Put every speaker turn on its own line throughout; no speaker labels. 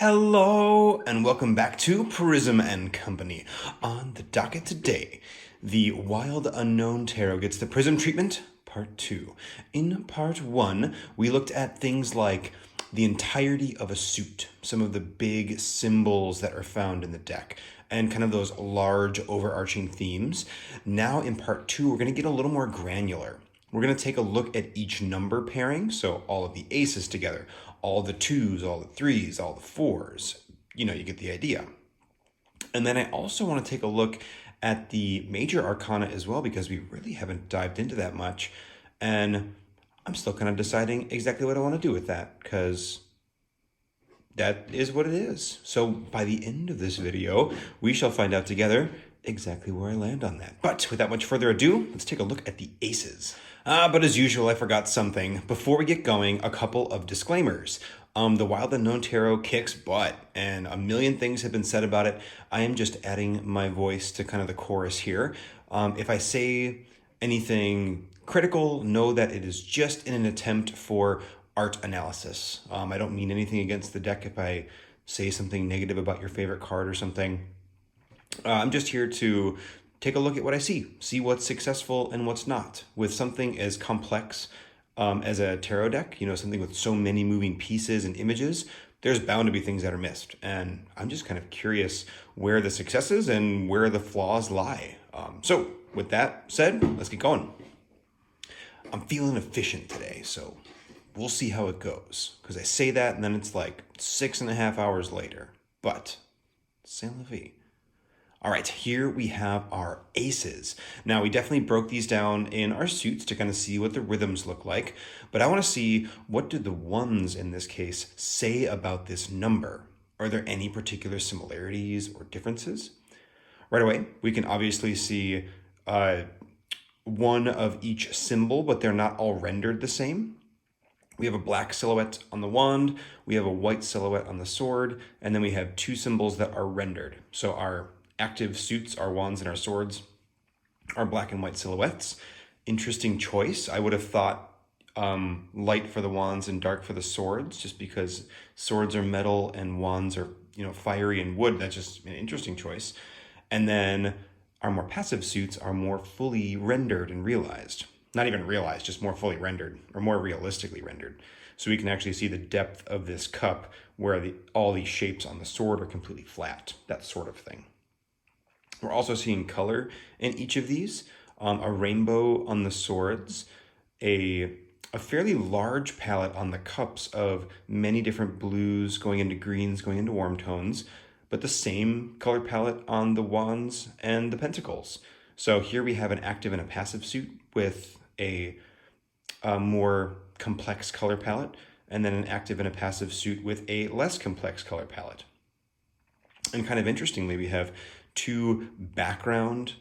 Hello and welcome back to Prism and Company. On the docket today, the Wild Unknown Tarot gets the Prism Treatment, Part 2. In Part 1, we looked at things like the entirety of a suit, some of the big symbols that are found in the deck, and kind of those large overarching themes. Now in Part 2, we're going to get a little more granular. We're going to take a look at each number pairing, so all of the aces together, all the twos, all the threes, all the fours. You know, you get the idea. And then I also want to take a look at the major arcana as well, because we really haven't dived into that much. And I'm still kind of deciding exactly what I want to do with that, because that is what it is. So by the end of this video, we shall find out together exactly where I land on that. But without much further ado, let's take a look at the aces. But as usual, I forgot something. Before we get going, a couple of disclaimers. The Wild Unknown Tarot kicks butt, and a million things have been said about it. I am just adding my voice to kind of the chorus here. If I say anything critical, know that it is just in an attempt for art analysis. I don't mean anything against the deck if I say something negative about your favorite card or something. I'm just here to take a look at what I see what's successful and what's not. With something as complex as a tarot deck, you know, something with so many moving pieces and images, there's bound to be things that are missed. And I'm just kind of curious where the successes and where the flaws lie. So with that said, let's get going. I'm feeling efficient today, so we'll see how it goes. Because I say that and then it's like 6.5 hours later. But, c'est la vie. All right, here we have our aces. Now, we definitely broke these down in our suits to kind of see what the rhythms look like, but I want to see what did the ones in this case say about this number? Are there any particular similarities or differences? Right away, we can obviously see one of each symbol, but they're not all rendered the same. We have a black silhouette on the wand, we have a white silhouette on the sword, and then we have two symbols that are rendered. So our active suits, our wands and our swords, are black and white silhouettes. Interesting choice. I would have thought light for the wands and dark for the swords, just because swords are metal and wands are, you know, fiery and wood. That's just an interesting choice. And then our more passive suits are more fully rendered and realized. Not even realized, just more fully rendered, or more realistically rendered. So we can actually see the depth of this cup where all these shapes on the sword are completely flat, that sort of thing. We're also seeing color in each of these, a rainbow on the swords, a fairly large palette on the cups of many different blues going into greens, going into warm tones, but the same color palette on the wands and the pentacles. So here we have an active and a passive suit with a more complex color palette, and then an active and a passive suit with a less complex color palette. And kind of interestingly, we have two background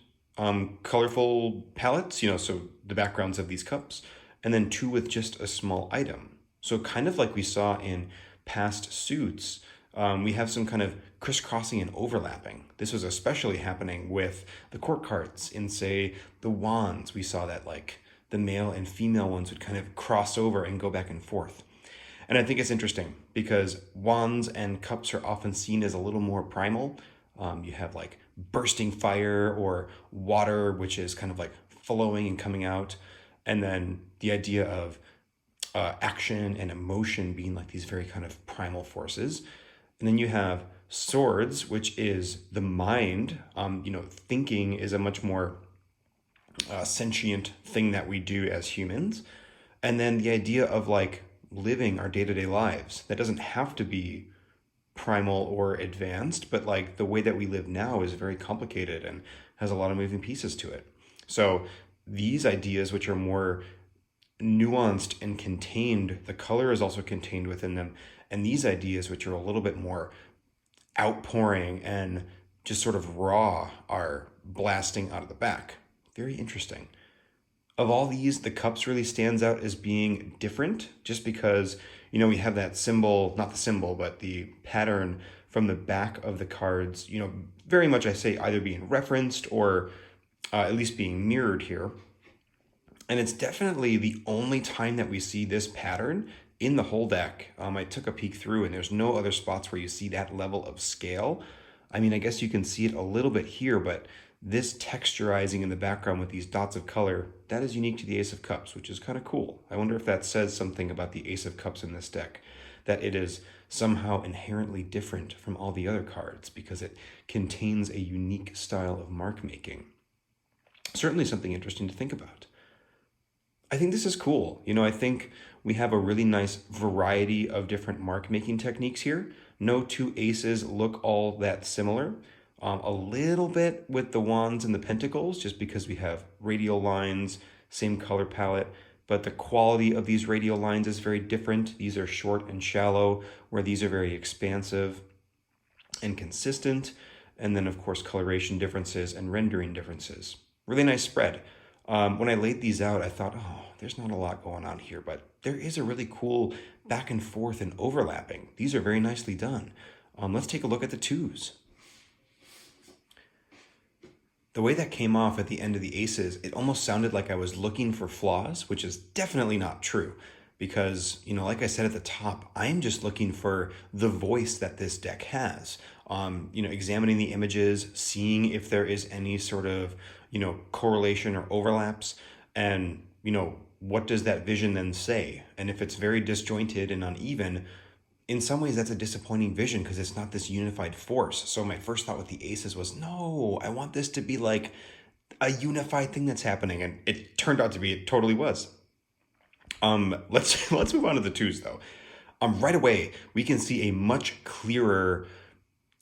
colorful palettes, you know, so the backgrounds of these cups, and then two with just a small item. So kind of like we saw in past suits, we have some kind of crisscrossing and overlapping. This was especially happening with the court cards in, say, the wands. We saw that like the male and female ones would kind of cross over and go back and forth. And I think it's interesting because wands and cups are often seen as a little more primal. You have like bursting fire or water, which is kind of like flowing and coming out. And then the idea of action and emotion being like these very kind of primal forces. And then you have swords, which is the mind. You know, thinking is a much more sentient thing that we do as humans. And then the idea of like living our day-to-day lives. That doesn't have to be primal or advanced, but like the way that we live now is very complicated and has a lot of moving pieces to it. So these ideas, which are more nuanced and contained, the color is also contained within them. And these ideas, which are a little bit more outpouring and just sort of raw, are blasting out of the back. Very interesting. Of all these, the cups really stands out as being different just because, you know, we have that symbol, not the symbol, but the pattern from the back of the cards, you know, very much I say either being referenced or at least being mirrored here. And it's definitely the only time that we see this pattern in the whole deck. I took a peek through, and there's no other spots where you see that level of scale. I mean, I guess you can see it a little bit here, but this texturizing in the background with these dots of color, that is unique to the Ace of Cups, which is kind of cool. I wonder if that says something about the Ace of Cups in this deck, that it is somehow inherently different from all the other cards because it contains a unique style of mark making. Certainly something interesting to think about. I think this is cool. You know, I think we have a really nice variety of different mark making techniques here. No two aces look all that similar. A little bit with the wands and the pentacles, just because we have radial lines, same color palette, but the quality of these radial lines is very different. These are short and shallow, where these are very expansive and consistent. And then, of course, coloration differences and rendering differences. Really nice spread. When I laid these out, I thought, oh, there's not a lot going on here, but there is a really cool back and forth and overlapping. These are very nicely done. Let's take a look at the twos. The way that came off at the end of the aces, it almost sounded like I was looking for flaws, which is definitely not true. Because, you know, like I said at the top, I'm just looking for the voice that this deck has. You know, examining the images, seeing if there is any sort of, you know, correlation or overlaps, and, you know, what does that vision then say? And if it's very disjointed and uneven, in some ways that's a disappointing vision because it's not this unified force. So my first thought with the aces was, no, I want this to be like a unified thing that's happening. And it turned out to be, it totally was. Let's move on to the twos though. Right away, we can see a much clearer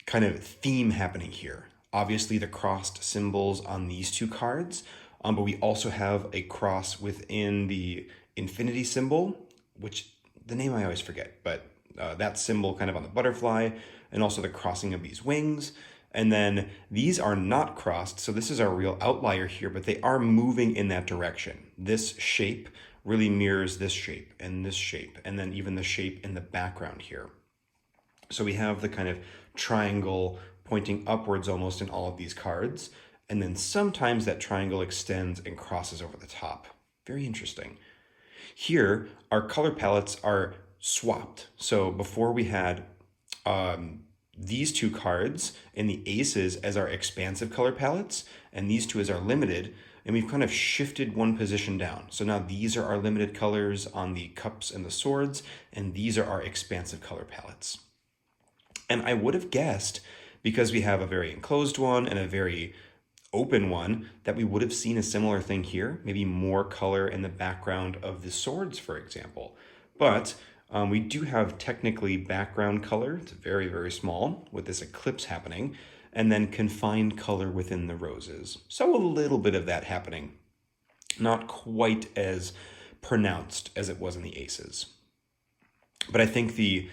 kind of theme happening here. Obviously the crossed symbols on these two cards, but we also have a cross within the infinity symbol, which the name I always forget, but that symbol kind of on the butterfly, and also the crossing of these wings. And then these are not crossed, so this is our real outlier here, but they are moving in that direction. This shape really mirrors this shape, and then even the shape in the background here. So we have the kind of triangle pointing upwards almost in all of these cards, and then sometimes that triangle extends and crosses over the top. Very interesting. Here, our color palettes are swapped. So before we had these two cards and the aces as our expansive color palettes, and these two as our limited, and we've kind of shifted one position down. So now these are our limited colors on the cups and the swords, and these are our expansive color palettes. And I would have guessed, because we have a very enclosed one and a very open one, that we would have seen a similar thing here, maybe more color in the background of the swords, for example. But we do have technically background color. It's very, very small with this eclipse happening, and then confined color within the roses. So a little bit of that happening. Not quite as pronounced as it was in the aces. But I think the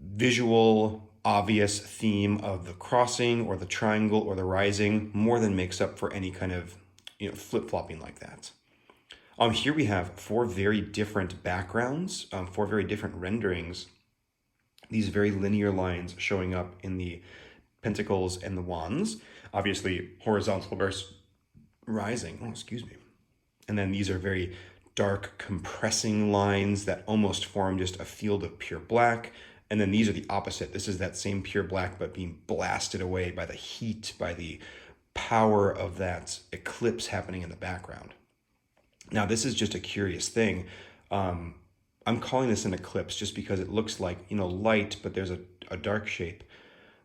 visual, obvious theme of the crossing or the triangle or the rising more than makes up for any kind of, you know, flip-flopping like that. Here we have four very different backgrounds, four very different renderings. These very linear lines showing up in the pentacles and the wands. Obviously horizontal versus rising. Oh, excuse me. And then these are very dark compressing lines that almost form just a field of pure black. And then these are the opposite. This is that same pure black, but being blasted away by the heat, by the power of that eclipse happening in the background. Now, this is just a curious thing. I'm calling this an eclipse just because it looks like, you know, light, but there's a dark shape.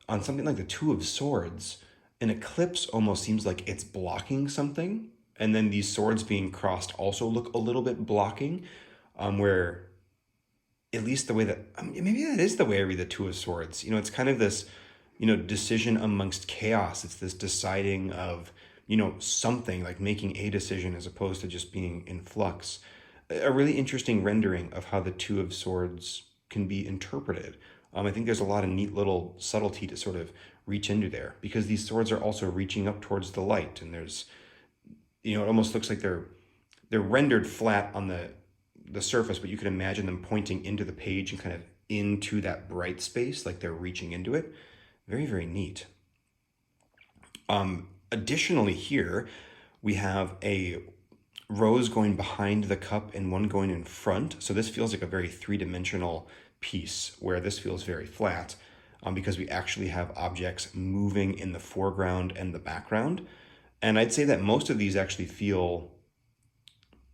On something like the Two of Swords, an eclipse almost seems like it's blocking something. And then these swords being crossed also look a little bit blocking, where at least the way that, maybe that is the way I read the Two of Swords. You know, it's kind of this, you know, decision amongst chaos. It's this deciding of, you know, something, like making a decision as opposed to just being in flux. A really interesting rendering of how the Two of Swords can be interpreted. I think there's a lot of neat little subtlety to sort of reach into there, because these swords are also reaching up towards the light, and there's, you know, it almost looks like they're rendered flat on the surface, but you can imagine them pointing into the page and kind of into that bright space, like they're reaching into it. Very, very neat. Additionally here, we have a rows going behind the cup and one going in front. So this feels like a very three-dimensional piece, where this feels very flat, because we actually have objects moving in the foreground and the background. And I'd say that most of these actually feel,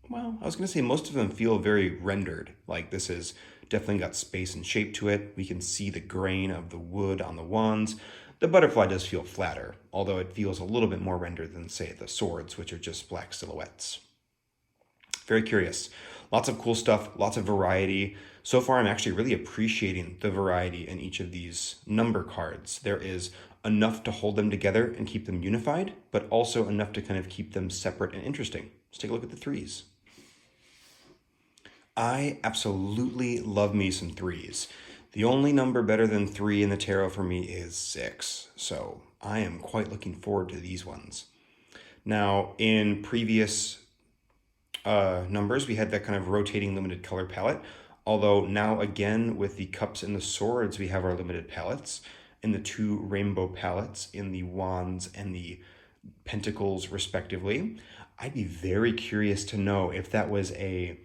well, I was going to say most of them feel very rendered. Like this is definitely got space and shape to it. We can see the grain of the wood on the wands. The butterfly does feel flatter, although it feels a little bit more rendered than, say, the swords, which are just black silhouettes. Very curious. Lots of cool stuff, lots of variety. So far, I'm actually really appreciating the variety in each of these number cards. There is enough to hold them together and keep them unified, but also enough to kind of keep them separate and interesting. Let's take a look at the threes. I absolutely love me some threes. The only number better than 3 in the tarot for me is 6, so I am quite looking forward to these ones. Now, in previous numbers, we had that kind of rotating limited color palette, although now again with the cups and the swords, we have our limited palettes, and the 2 rainbow palettes in the wands and the pentacles respectively. I'd be very curious to know if that was an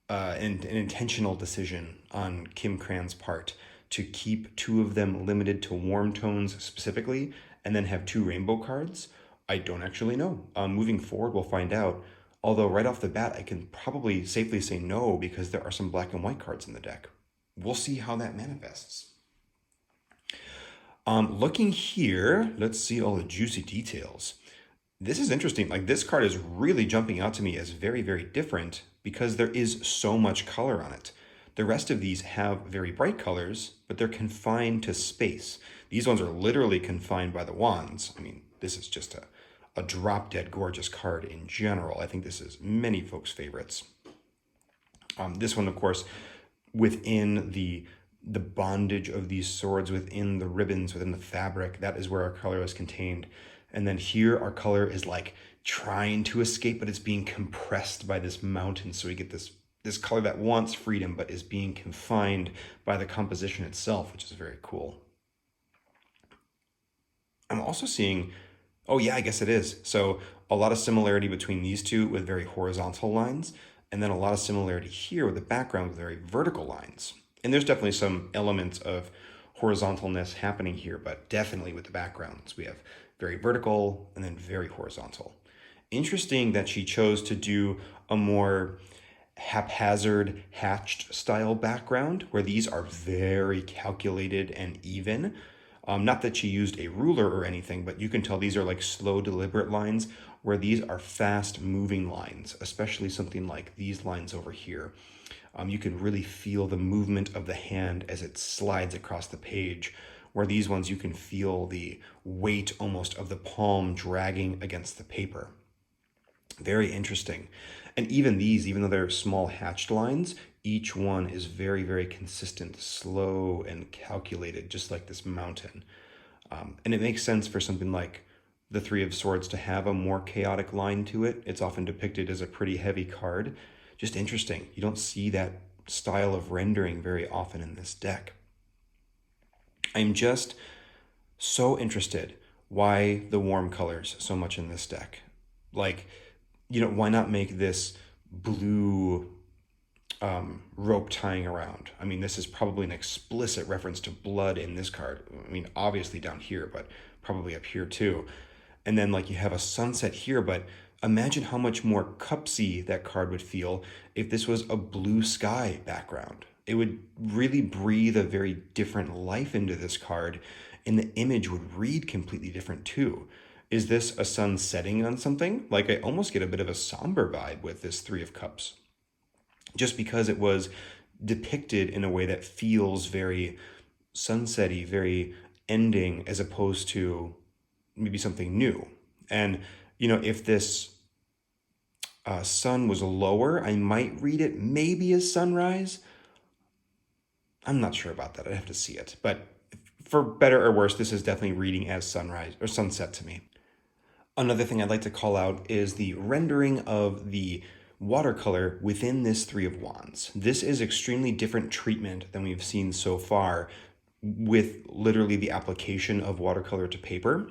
intentional decision on Kim Cran's part to keep 2 of them limited to warm tones specifically, and then have 2 rainbow cards. I don't actually know. Moving forward, we'll find out. Although right off the bat, I can probably safely say no, because there are some black and white cards in the deck. We'll see how that manifests. Looking here, let's see all the juicy details. This is interesting. Like, this card is really jumping out to me as very, very different because there is so much color on it. The rest of these have very bright colors, but they're confined to space. These ones are literally confined by the wands. I mean, this is just a drop-dead gorgeous card in general. I think this is many folks' favorites. This one, of course, within the bondage of these swords, within the ribbons, within the fabric, that is where our color is contained. And then here our color is like trying to escape, but it's being compressed by this mountain. So we get this color that wants freedom, but is being confined by the composition itself, which is very cool. I'm also seeing, oh yeah, I guess it is. So a lot of similarity between these two with very horizontal lines, and then a lot of similarity here with the background with very vertical lines. And there's definitely some elements of horizontalness happening here, but definitely with the backgrounds, we have very vertical and then very horizontal. Interesting that she chose to do a more haphazard hatched style background, where these are very calculated and even. Not that she used a ruler or anything, but you can tell these are like slow, deliberate lines, where these are fast moving lines, especially something like these lines over here. You can really feel the movement of the hand as it slides across the page, where these ones you can feel the weight almost of the palm dragging against the paper. Very interesting. And even these, even though they're small hatched lines, each one is very, very consistent, slow and calculated, just like this mountain. And it makes sense for something like the 3 of Swords to have a more chaotic line to it. It's often depicted as a pretty heavy card. Just interesting. You don't see that style of rendering very often in this deck. I'm just so interested why the warm colors so much in this deck. Like, why not make this blue rope tying around? I mean, this is probably an explicit reference to blood in this card. I mean, obviously down here, but probably up here too. And then like you have a sunset here, but imagine how much more cupsy that card would feel if this was a blue sky background. It would really breathe a very different life into this card, and the image would read completely different too. Is this a sun setting on something? Like, I almost get a bit of a somber vibe with this 3 of Cups, just because it was depicted in a way that feels very sunsetty, very ending, as opposed to maybe something new. And, if this sun was lower, I might read it maybe as sunrise. I'm not sure about that. I'd have to see it. But for better or worse, this is definitely reading as sunrise or sunset to me. Another thing I'd like to call out is the rendering of the watercolor within this 3 of Wands. This is extremely different treatment than we've seen so far with literally the application of watercolor to paper.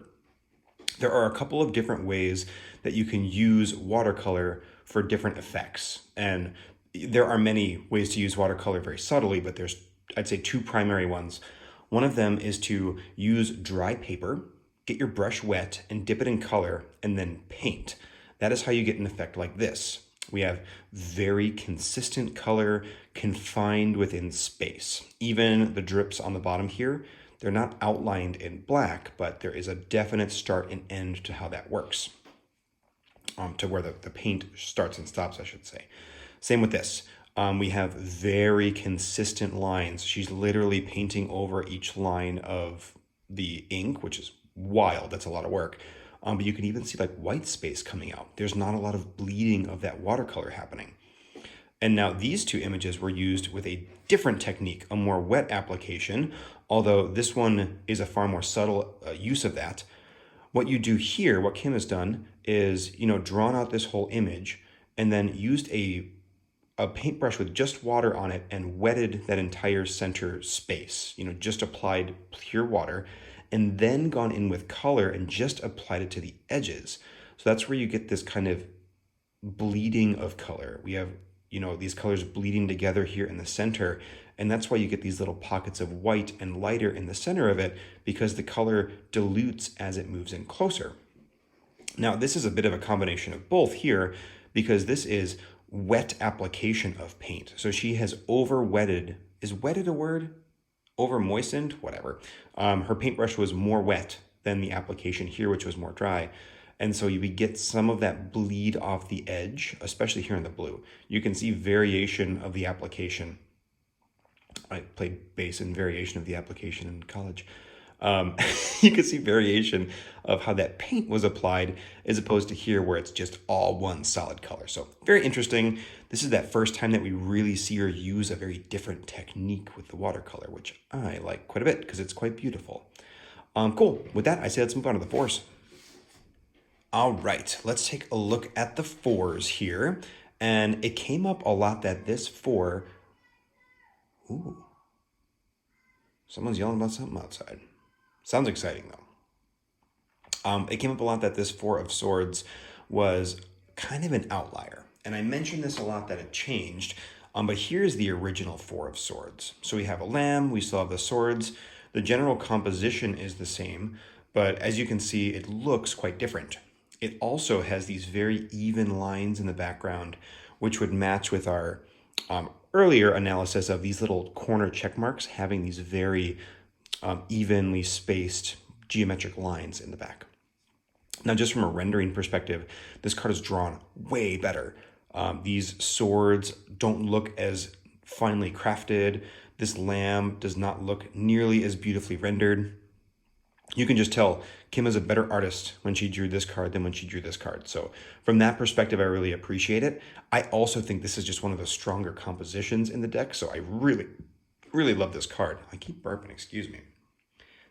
There are a couple of different ways that you can use watercolor for different effects. And there are many ways to use watercolor very subtly, but there's, I'd say, two primary ones. One of them is to use dry paper, get your brush wet and dip it in color, and then paint. That is how you get an effect like this. We have very consistent color confined within space. Even the drips on the bottom here, they're not outlined in black, but there is a definite start and end to how that works. To where the paint starts and stops, I should say. Same with this. We have very consistent lines. She's literally painting over each line of the ink, which is wild. That's a lot of work. But you can even see like white space coming out. There's not a lot of bleeding of that watercolor happening. And now these two images were used with a different technique, a more wet application, although this one is a far more subtle use of that. What you do here, what Kim has done is, drawn out this whole image and then used a paintbrush with just water on it and wetted that entire center space, just applied pure water and then gone in with color and just applied it to the edges. So that's where you get this kind of bleeding of color. We have, these colors bleeding together here in the center. And that's why you get these little pockets of white and lighter in the center of it, because the color dilutes as it moves in closer. Now, this is a bit of a combination of both here, because this is wet application of paint. So she has over-wetted. Is wetted a word? Over-moistened? Whatever. Her paintbrush was more wet than the application here, which was more dry. And so you get some of that bleed off the edge, especially here in the blue. You can see variation of the application. I played bass in variation of the application in college. You can see variation of how that paint was applied as opposed to here where it's just all one solid color. So very interesting. This is that first time that we really see her use a very different technique with the watercolor, which I like quite a bit because it's quite beautiful. Cool. With that, I say let's move on to the fours. All right, let's take a look at the fours here. And it came up a lot that this four... Ooh. Someone's yelling about something outside. Sounds exciting, though. It came up a lot that this Four of Swords was kind of an outlier. And I mentioned this a lot that it changed, but here's the original Four of Swords. So we have a lamb, we still have the swords. The general composition is the same, but as you can see, it looks quite different. It also has these very even lines in the background, which would match with our earlier analysis of these little corner check marks having these very evenly spaced geometric lines in the back. Now, just from a rendering perspective, this card is drawn way better. These swords don't look as finely crafted. This lamb does not look nearly as beautifully rendered. You can just tell Kim is a better artist when she drew this card than when she drew this card. So from that perspective, I really appreciate it. I also think this is just one of the stronger compositions in the deck. So I really, really love this card. I keep burping, excuse me.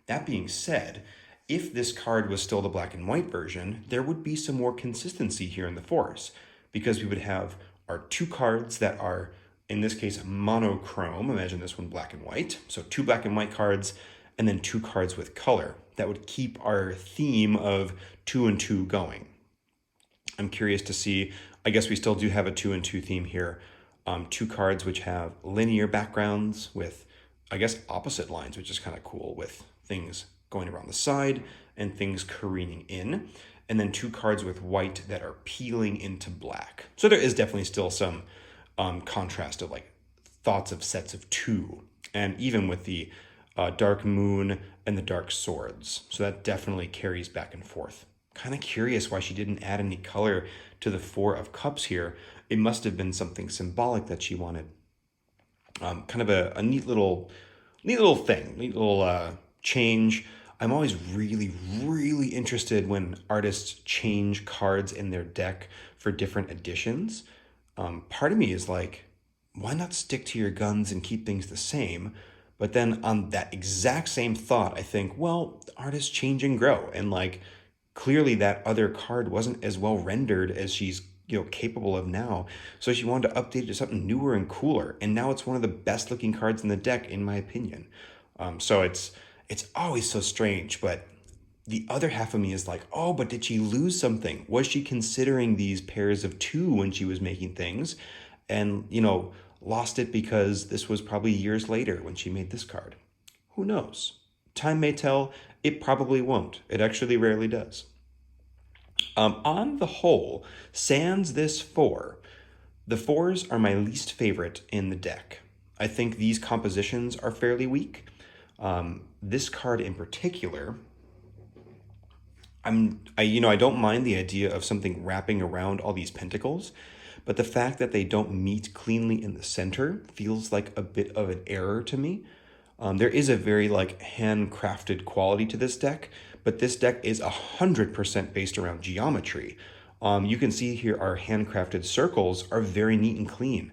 That being said, if this card was still the black and white version, there would be some more consistency here in the fours, because we would have our two cards that are, in this case, monochrome. Imagine this one black and white. So two black and white cards, and then two cards with color. That would keep our theme of 2 and 2 going. I'm curious to see, I guess we still do have a 2 and 2 theme here. Two cards which have linear backgrounds with, I guess, opposite lines, which is kind of cool, with things going around the side and things careening in. And then two cards with white that are peeling into black. So there is definitely still some contrast of like thoughts of sets of 2. And even with the dark moon and the dark swords. So that definitely carries back and forth. Kind of curious why she didn't add any color to the Four of Cups here. It must have been something symbolic that she wanted. Kind of a neat little thing, neat little change. I'm always really, really interested when artists change cards in their deck for different editions. Part of me is like, why not stick to your guns and keep things the same? But then on that exact same thought, I think, well, artists change and grow. And like, clearly that other card wasn't as well rendered as she's, capable of now. So she wanted to update it to something newer and cooler. And now it's one of the best looking cards in the deck, in my opinion. So it's always so strange, but the other half of me is like, oh, but did she lose something? Was she considering these pairs of two when she was making things and, lost it because this was probably years later when she made this card? Who knows? Time may tell. It probably won't. It actually rarely does. On the whole, sans this four, the fours are my least favorite in the deck. I think these compositions are fairly weak. This card in particular, I don't mind the idea of something wrapping around all these pentacles, but the fact that they don't meet cleanly in the center feels like a bit of an error to me. There is a very handcrafted quality to this deck, but this deck is 100% based around geometry. You can see here our handcrafted circles are very neat and clean.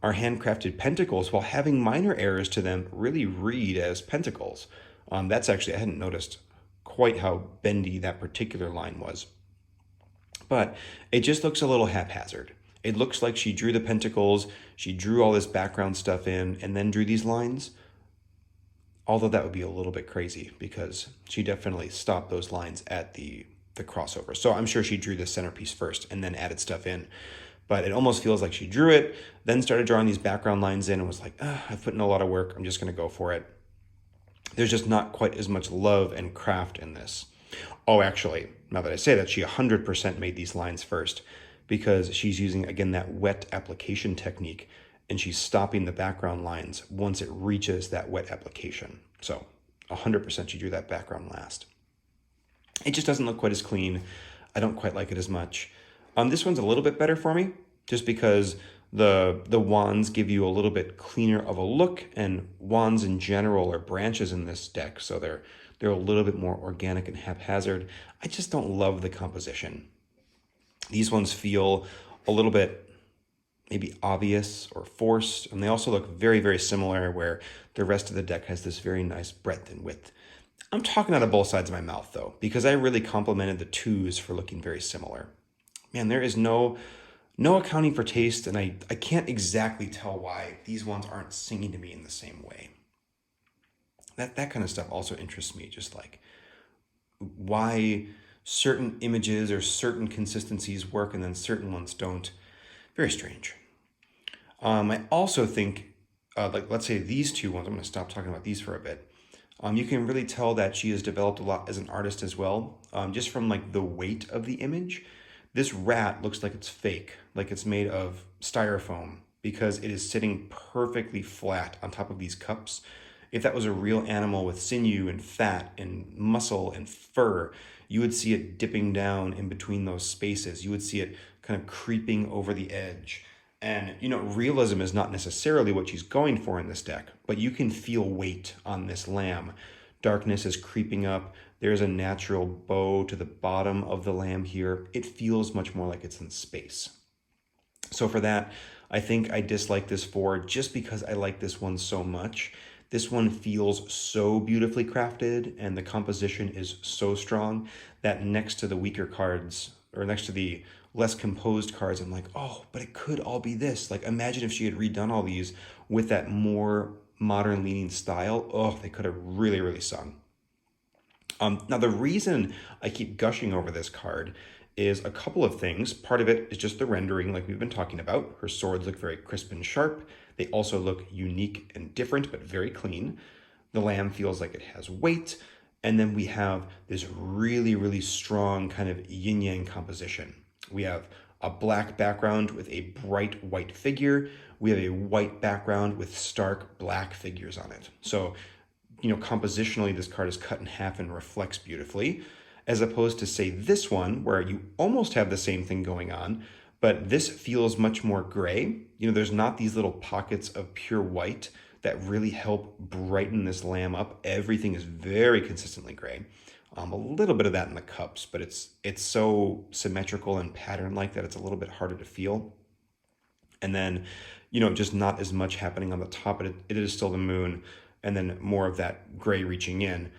Our handcrafted pentacles, while having minor errors to them, really read as pentacles. That's actually, I hadn't noticed quite how bendy that particular line was. But it just looks a little haphazard. It looks like she drew the pentacles, she drew all this background stuff in, and then drew these lines. Although that would be a little bit crazy because she definitely stopped those lines at the crossover. So I'm sure she drew the centerpiece first and then added stuff in. But it almost feels like she drew it, then started drawing these background lines in and was like, I've put in a lot of work, I'm just going to go for it. There's just not quite as much love and craft in this. Oh, actually, now that I say that, she 100% made these lines first because she's using, again, that wet application technique, and she's stopping the background lines once it reaches that wet application. So 100% she drew that background last. It just doesn't look quite as clean. I don't quite like it as much. This one's a little bit better for me just because the wands give you a little bit cleaner of a look, and wands in general are branches in this deck, so they're a little bit more organic and haphazard. I just don't love the composition. These ones feel a little bit maybe obvious or forced, and they also look very, very similar where the rest of the deck has this very nice breadth and width. I'm talking out of both sides of my mouth though, because I really complimented the twos for looking very similar. Man, there is no accounting for taste, and I can't exactly tell why these ones aren't singing to me in the same way. That kind of stuff also interests me, just like why certain images or certain consistencies work and then certain ones don't. Very strange. I also think, let's say these two ones, I'm going to stop talking about these for a bit. You can really tell that she has developed a lot as an artist as well, just from the weight of the image. This rat looks like it's fake, like it's made of styrofoam, because it is sitting perfectly flat on top of these cups. If that was a real animal with sinew and fat and muscle and fur, you would see it dipping down in between those spaces. You would see it kind of creeping over the edge. And, realism is not necessarily what she's going for in this deck, but you can feel weight on this lamb. Darkness is creeping up. There's a natural bow to the bottom of the lamb here. It feels much more like it's in space. So for that, I think I dislike this 4 just because I like this one so much. This one feels so beautifully crafted, and the composition is so strong that next to the weaker cards, or next to the less composed cards, I'm like, oh, but it could all be this. Imagine if she had redone all these with that more modern leaning style. Oh, they could have really, really sung. Now, the reason I keep gushing over this card is a couple of things. Part of it is just the rendering like we've been talking about. Her swords look very crisp and sharp. They also look unique and different, but very clean. The lamb feels like it has weight. And then we have this really, really strong kind of yin-yang composition. We have a black background with a bright white figure. We have a white background with stark black figures on it. So, compositionally, this card is cut in half and reflects beautifully, as opposed to, say, this one, where you almost have the same thing going on, but this feels much more gray. There's not these little pockets of pure white that really help brighten this lamb up. Everything is very consistently gray. A little bit of that in the cups, but it's so symmetrical and pattern-like that it's a little bit harder to feel. And then, just not as much happening on the top. It is still the moon, and then more of that gray reaching in.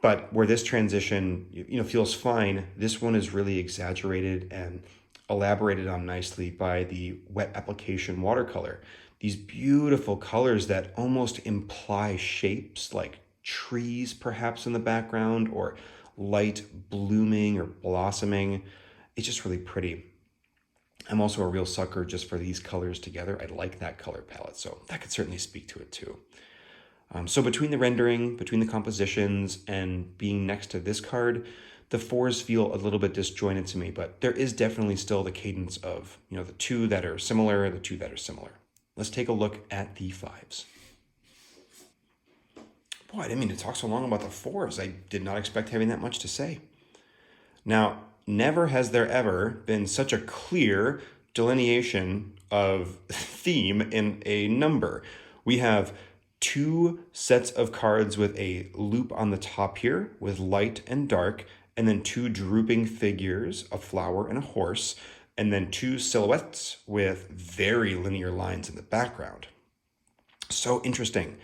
But where this transition, feels fine, this one is really exaggerated and elaborated on nicely by the wet application watercolor. These beautiful colors that almost imply shapes like trees perhaps in the background, or light blooming or blossoming. It's just really pretty. I'm also a real sucker just for these colors together. I like that color palette, so that could certainly speak to it too. So between the rendering, between the compositions, and being next to this card, the fours feel a little bit disjointed to me, but there is definitely still the cadence of, the two that are similar, the two that are similar. Let's take a look at the fives. Boy, I didn't mean to talk so long about the fours. I did not expect having that much to say. Now, never has there ever been such a clear delineation of theme in a number. We have two sets of cards with a loop on the top here with light and dark, and then two drooping figures, a flower and a horse, and then two silhouettes with very linear lines in the background. So interesting.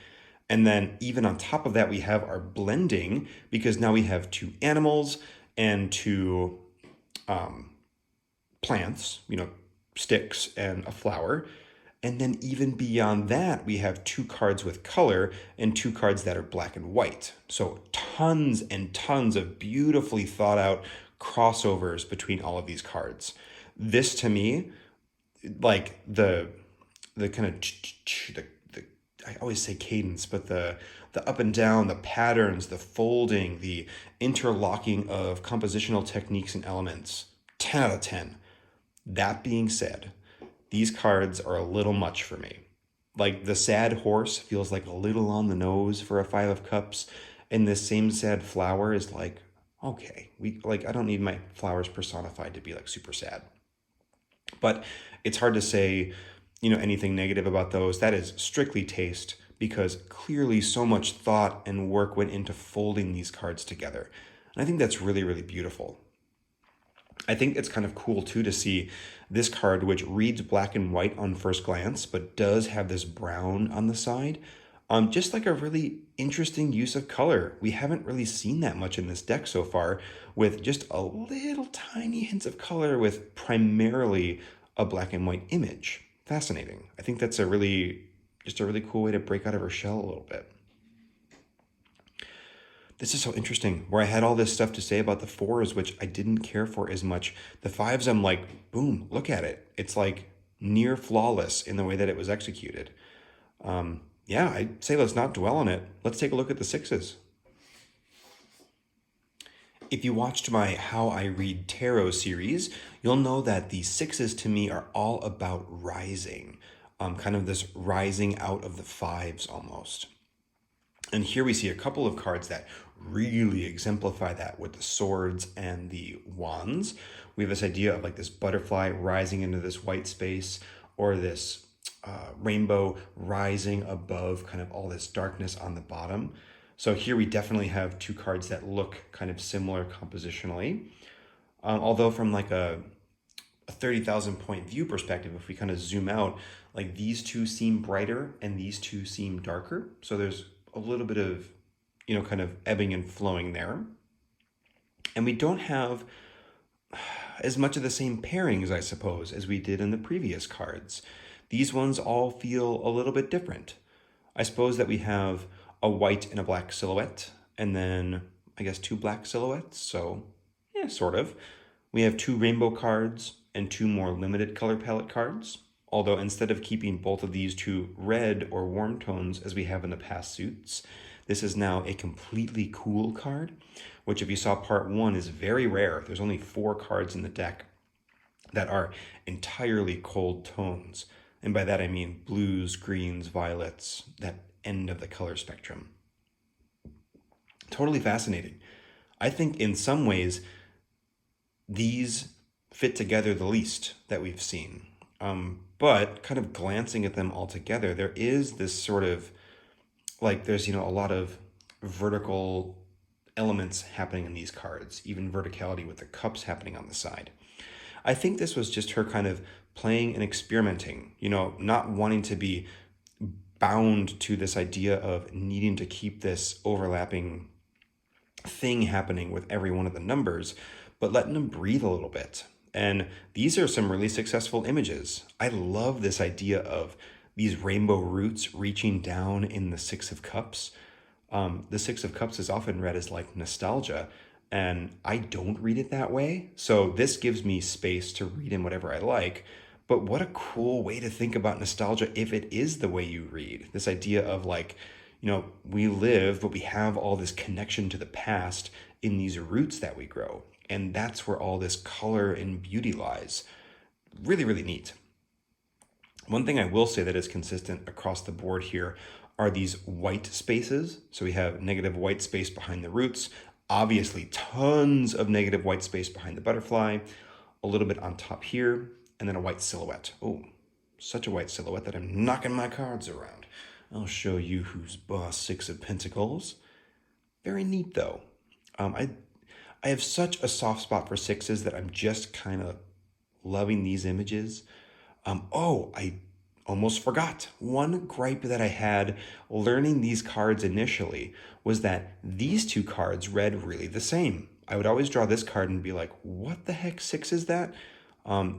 And then even on top of that, we have our blending, because now we have two animals and two plants, sticks and a flower. And then even beyond that, we have two cards with color and two cards that are black and white. So tons and tons of beautifully thought out crossovers between all of these cards. This to me, like the kind of I always say cadence, but the up and down, the patterns, the folding, the interlocking of compositional techniques and elements, 10 out of 10. That being said, these cards are a little much for me. Like the sad horse feels like a little on the nose for a Five of Cups, and this same sad flower is like, okay, I don't need my flowers personified to be like super sad. But it's hard to say, anything negative about those. That is strictly taste, because clearly so much thought and work went into folding these cards together. And I think that's really, really beautiful. I think it's kind of cool too to see this card, which reads black and white on first glance, but does have this brown on the side. Just like a really interesting use of color. We haven't really seen that much in this deck so far, with just a little tiny hints of color with primarily a black and white image. Fascinating. I think that's a really cool way to break out of her shell a little bit. This is so interesting, where I had all this stuff to say about the fours, which I didn't care for as much. The fives, I'm like, boom, look at it. It's like near flawless in the way that it was executed. I'd say let's not dwell on it. Let's take a look at the sixes. If you watched my How I Read Tarot series, you'll know that the sixes to me are all about rising, kind of this rising out of the fives almost. And here we see a couple of cards that really exemplify that with the swords and the wands. We have this idea of like this butterfly rising into this white space, or this rainbow rising above kind of all this darkness on the bottom. So here we definitely have two cards that look kind of similar compositionally. Although from like a 30,000 point view perspective, if we kind of zoom out, like these two seem brighter and these two seem darker. So there's a little bit of, kind of ebbing and flowing there. And we don't have as much of the same pairings, I suppose, as we did in the previous cards. These ones all feel a little bit different. I suppose that we have a white and a black silhouette, and then I guess two black silhouettes. So yeah, sort of. We have two rainbow cards and two more limited color palette cards. Although instead of keeping both of these to red or warm tones as we have in the past suits, this is now a completely cool card, which if you saw part one is very rare. There's only 4 cards in the deck that are entirely cold tones. And by that I mean blues, greens, violets, that end of the color spectrum. Totally fascinating. I think in some ways these fit together the least that we've seen. But kind of glancing at them all together, there is this sort of like there's a lot of vertical elements happening in these cards, even verticality with the cups happening on the side. I think this was just her kind of playing and experimenting, not wanting to be bound to this idea of needing to keep this overlapping thing happening with every one of the numbers, but letting them breathe a little bit. And these are some really successful images. I love this idea of these rainbow roots reaching down in the Six of Cups. The Six of Cups is often read as like nostalgia, and I don't read it that way. So this gives me space to read in whatever I like. But what a cool way to think about nostalgia if it is the way you read. This idea of like, we live, but we have all this connection to the past in these roots that we grow. And that's where all this color and beauty lies. Really, really neat. One thing I will say that is consistent across the board here are these white spaces. So we have negative white space behind the roots, obviously tons of negative white space behind the butterfly, a little bit on top here, and then a white silhouette. Oh, such a white silhouette that I'm knocking my cards around. I'll show you who's boss. 6 of Pentacles. Very neat though. I have such a soft spot for sixes that I'm just kind of loving these images. I almost forgot. One gripe that I had learning these cards initially was that these two cards read really the same. I would always draw this card and be like, what the heck 6 is that?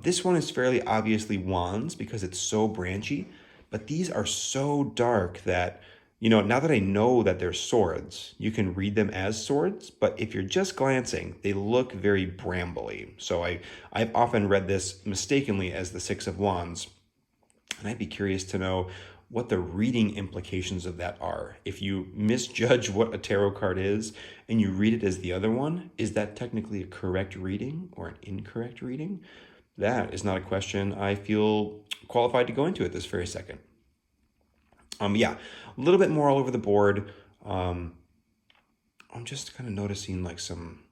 This one is fairly obviously wands because it's so branchy, but these are so dark that, now that I know that they're swords, you can read them as swords, but if you're just glancing, they look very brambly. So I've often read this mistakenly as the 6 of Wands, and I'd be curious to know what the reading implications of that are. If you misjudge what a tarot card is and you read it as the other one, is that technically a correct reading or an incorrect reading? That is not a question I feel qualified to go into at this very second. Yeah, a little bit more all over the board. I'm just kind of noticing like some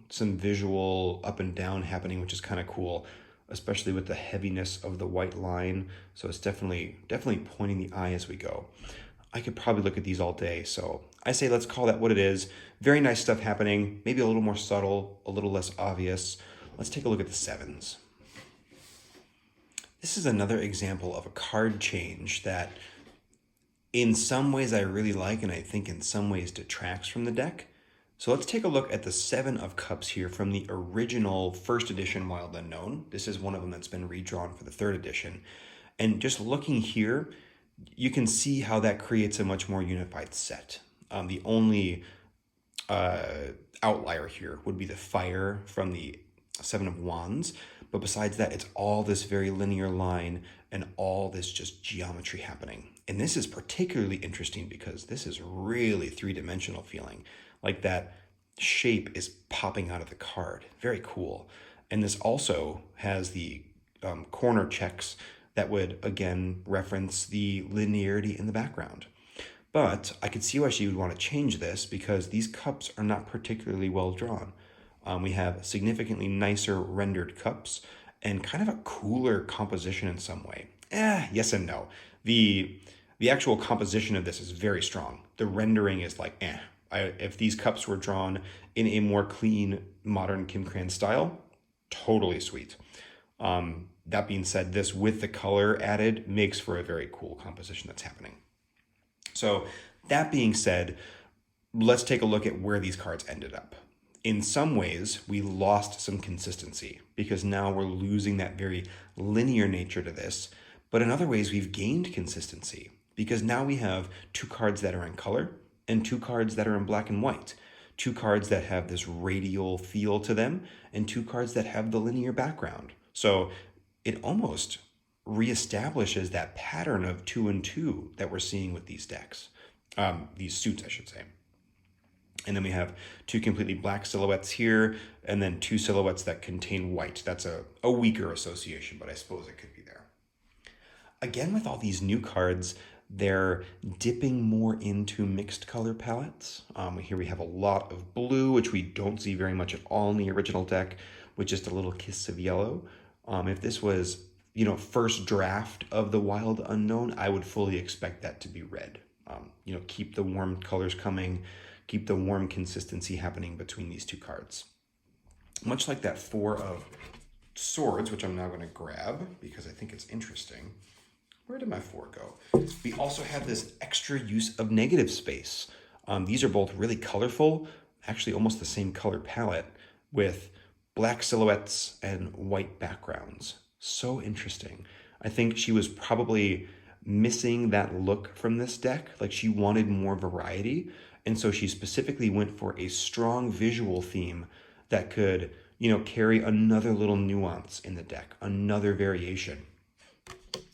visual up and down happening, which is kind of cool, especially with the heaviness of the white line. So it's definitely pointing the eye as we go. I could probably look at these all day. So I say let's call that what it is. Very nice stuff happening, maybe a little more subtle, a little less obvious. Let's take a look at the 7s. This is another example of a card change that in some ways I really like, and I think in some ways detracts from the deck. So let's take a look at the 7 of Cups here from the original first edition Wild Unknown. This is one of them that's been redrawn for the 3rd edition. And just looking here, you can see how that creates a much more unified set. The only outlier here would be the fire from the 7 of Wands. But besides that, it's all this very linear line and all this just geometry happening. And this is particularly interesting because this is really 3-dimensional feeling. Like that shape is popping out of the card. Very cool. And this also has the corner checks that would, again, reference the linearity in the background. But I could see why she would want to change this because these cups are not particularly well drawn. We have significantly nicer rendered cups and kind of a cooler composition in some way. Yes and no. The actual composition of this is very strong. The rendering is like, if these cups were drawn in a more clean, modern Kim Cran style, totally sweet. That being said, this with the color added makes for a very cool composition that's happening. So that being said, let's take a look at where these cards ended up. In some ways, we lost some consistency because now we're losing that very linear nature to this. But in other ways, we've gained consistency because now we have 2 cards that are in color and 2 cards that are in black and white. 2 cards that have this radial feel to them and 2 cards that have the linear background. So it almost reestablishes that pattern of 2 and 2 that we're seeing with these decks, these suits, I should say. And then we have 2 completely black silhouettes here, and then 2 silhouettes that contain white. That's a weaker association, but I suppose it could be there. Again, with all these new cards, they're dipping more into mixed color palettes. Here we have a lot of blue, which we don't see very much at all in the original deck, with just a little kiss of yellow. If this was, first draft of the Wild Unknown, I would fully expect that to be red. Keep the warm colors coming, keep the warm consistency happening between these 2 cards. Much like that 4 of Swords, which I'm now going to grab because I think it's interesting. Where did my 4 go? We also have this extra use of negative space. These are both really colorful, actually almost the same color palette with black silhouettes and white backgrounds. So interesting. I think she was probably missing that look from this deck. Like she wanted more variety. And so she specifically went for a strong visual theme that could, carry another little nuance in the deck, another variation.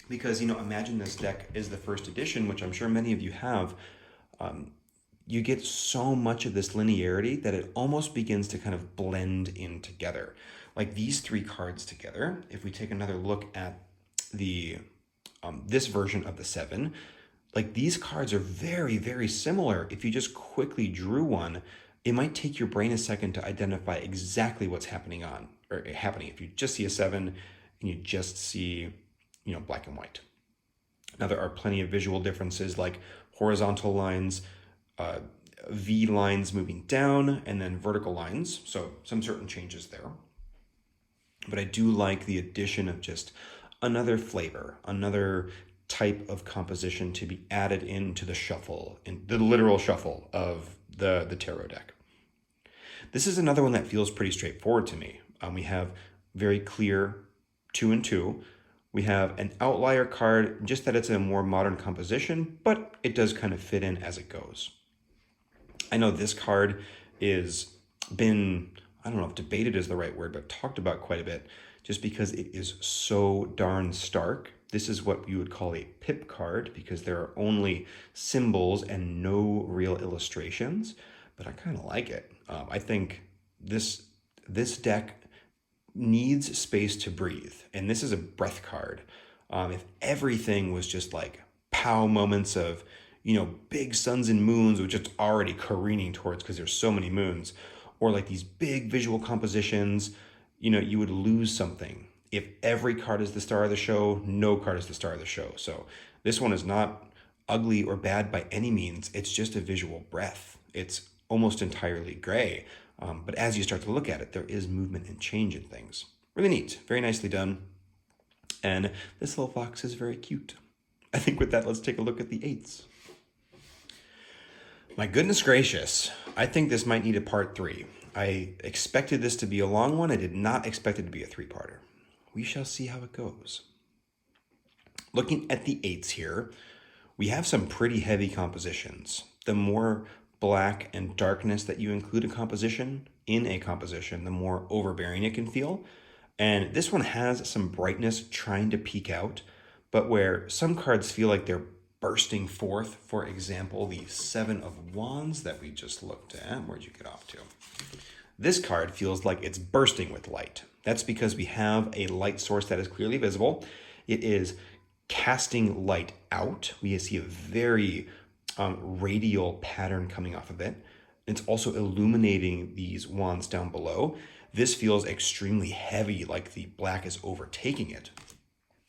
Because, imagine this deck is the first edition, which I'm sure many of you have. You get so much of this linearity that it almost begins to kind of blend in together. Like these three cards together, if we take another look at the this version of the 7, like these cards are very, very similar. If you just quickly drew one, it might take your brain a second to identify exactly what's happening. If you just see a 7 and you just see, black and white. Now there are plenty of visual differences like horizontal lines, V lines moving down, and then vertical lines. So some certain changes there. But I do like the addition of just another flavor, another type of composition to be added into the shuffle, in the literal shuffle of the tarot deck. This is another one that feels pretty straightforward to me. We have very clear 2 and 2. We have an outlier card, just that it's a more modern composition, but it does kind of fit in as it goes. I know this card is been, I don't know if debated is the right word, but talked about quite a bit, just because it is so darn stark. This is what you would call a pip card, because there are only symbols and no real illustrations, but I kind of like it. I think this deck needs space to breathe, and this is a breath card. If everything was just like pow moments of, big suns and moons, which it's already careening towards because there's so many moons, or like these big visual compositions, you would lose something. If every card is the star of the show, no card is the star of the show. So this one is not ugly or bad by any means. It's just a visual breath. It's almost entirely gray. But as you start to look at it, there is movement and change in things. Really neat. Very nicely done. And this little fox is very cute. I think with that, let's take a look at the 8s. My goodness gracious. I think this might need a part 3. I expected this to be a long one. I did not expect it to be a 3-parter. We shall see how it goes. Looking at the 8s here, we have some pretty heavy compositions. The more black and darkness that you include in a composition, the more overbearing it can feel. And this one has some brightness trying to peek out, but where some cards feel like they're bursting forth, for example, the 7 of Wands that we just looked at. Where'd you get off to? This card feels like it's bursting with light. That's because we have a light source that is clearly visible. It is casting light out. We see a very radial pattern coming off of it. It's also illuminating these wands down below. This feels extremely heavy, like the black is overtaking it,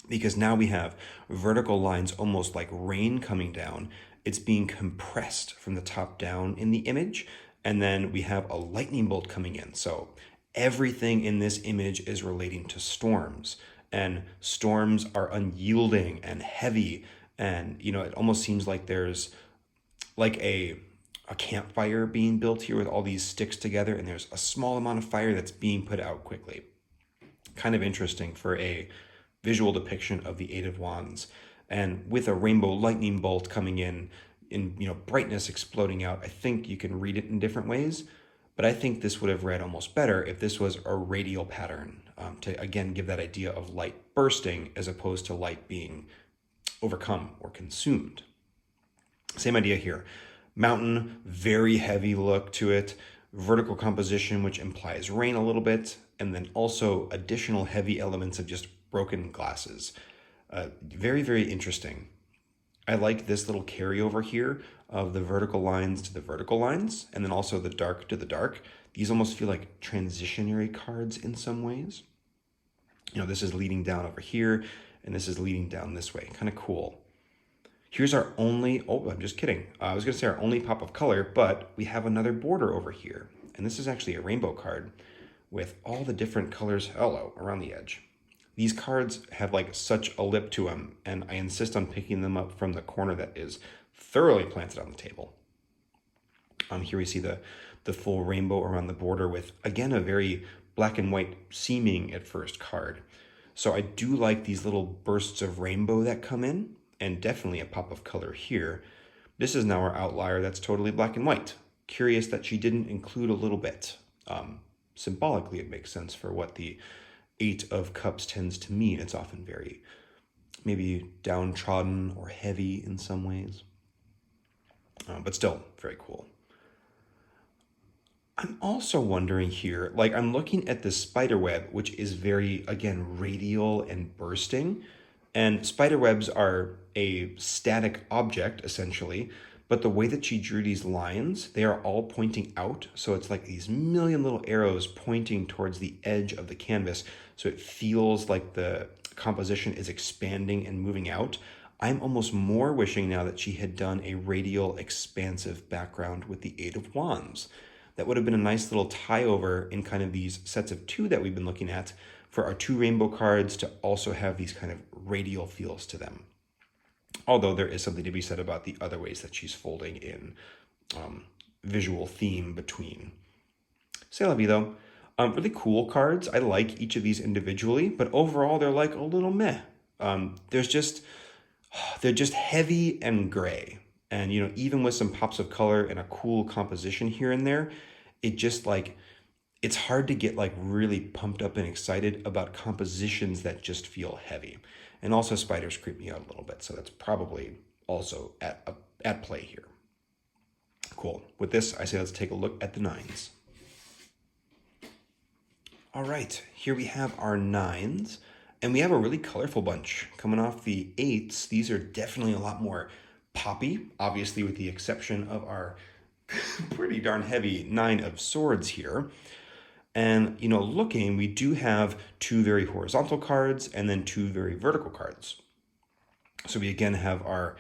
because now we have vertical lines almost like rain coming down. It's being compressed from the top down in the image, and then we have a lightning bolt coming in. So everything in this image is relating to storms, and storms are unyielding and heavy, and it almost seems like there's like a campfire being built here with all these sticks together, and there's a small amount of fire that's being put out quickly. Kind of interesting for a visual depiction of the 8 of Wands. And with a rainbow lightning bolt coming in brightness exploding out, I think you can read it in different ways. But I think this would have read almost better if this was a radial pattern, to again give that idea of light bursting as opposed to light being overcome or consumed. Same idea here. Mountain, very heavy look to it. Vertical composition, which implies rain a little bit. And then also additional heavy elements of just broken glasses. Very, very interesting. I like this little carryover here of the vertical lines to the vertical lines, and then also the dark to the dark. These almost feel like transitionary cards in some ways. This is leading down over here, and this is leading down this way. Kind of cool. Here's our only, I'm just kidding. I was going to say our only pop of color, but we have another border over here. And this is actually a rainbow card with all the different colors around the edge. These cards have like such a lip to them, and I insist on picking them up from the corner that is thoroughly planted on the table. Here we see the full rainbow around the border with, again, a very black and white seeming at first card. So I do like these little bursts of rainbow that come in, and definitely a pop of color here, This is now our outlier that's totally black and white. Curious that she didn't include a little bit. Symbolically, it makes sense for what the Eight of Cups tends to mean. It's often very maybe downtrodden or heavy in some ways, but still very cool. I'm also wondering here, like I'm looking at the spider web, which is very, again, radial and bursting. And spider webs are a static object, essentially, but the way that she drew these lines, they are all pointing out. So it's like these million little arrows pointing towards the edge of the canvas. So it feels like the composition is expanding and moving out. I'm almost more wishing now that she had done a radial, expansive background with the Eight of Wands. That would have been a nice little tie over in kind of these sets of two that we've been looking at for our two rainbow cards to also have these kind of radial feels to them. Although there is something to be said about the other ways that she's folding in visual theme between. C'est la vie though. Really cool cards. I like each of these individually, but overall they're like a little meh. They're just heavy and gray. And, you know, even with some pops of color and a cool composition here and there, it just like, it's hard to get like really pumped up and excited about compositions that just feel heavy. And also spiders creep me out a little bit. So that's probably also at play here. Cool. With this, I say let's take a look at the nines. All right, here we have our nines. And we have a really colorful bunch coming off the eights. These are definitely a lot more poppy, obviously with the exception of our pretty darn heavy Nine of Swords here. And, you know, looking, we do have two very horizontal cards and then two very vertical cards. So we again have our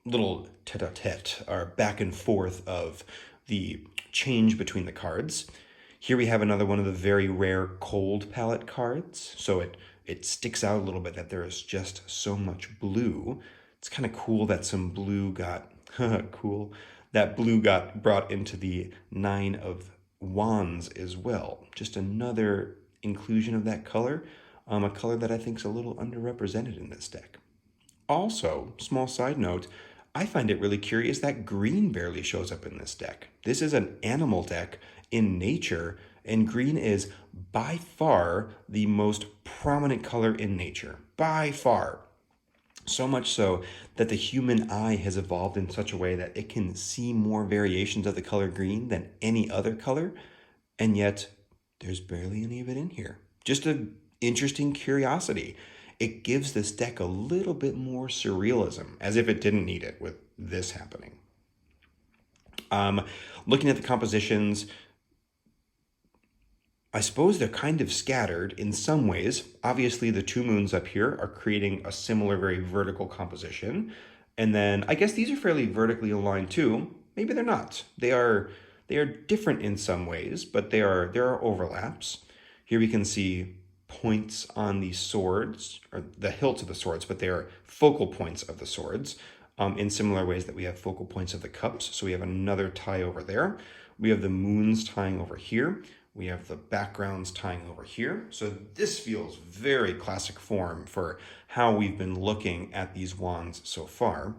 little tete-a-tete, our back and forth of the change between the cards. Here we have another one of the very rare cold palette cards. So it sticks out a little bit that there is just so much blue. It's kind of cool that some blue got, cool, that blue got brought into the Nine of Wands as well. Just another inclusion of that color, a color that I think is a little underrepresented in this deck. Also, small side note, I find it really curious that green barely shows up in this deck. This is an animal deck in nature, and green is by far the most prominent color in nature, by far. So much so that the human eye has evolved in such a way that it can see more variations of the color green than any other color, and yet there's barely any of it in here. Just an interesting curiosity. It gives this deck a little bit more surrealism, as if it didn't need it with this happening. Looking at the compositions, I suppose they're kind of scattered in some ways. Obviously, the two moons up here are creating a similar, very vertical composition. And then I guess these are fairly vertically aligned too. Maybe they're not. They are different in some ways, but there are overlaps. Here we can see points on the swords, or the hilts of the swords, but they are focal points of the swords in similar ways that we have focal points of the cups. So we have another tie over there. We have the moons tying over here. We have the backgrounds tying over here. So this feels very classic form for how we've been looking at these wands so far.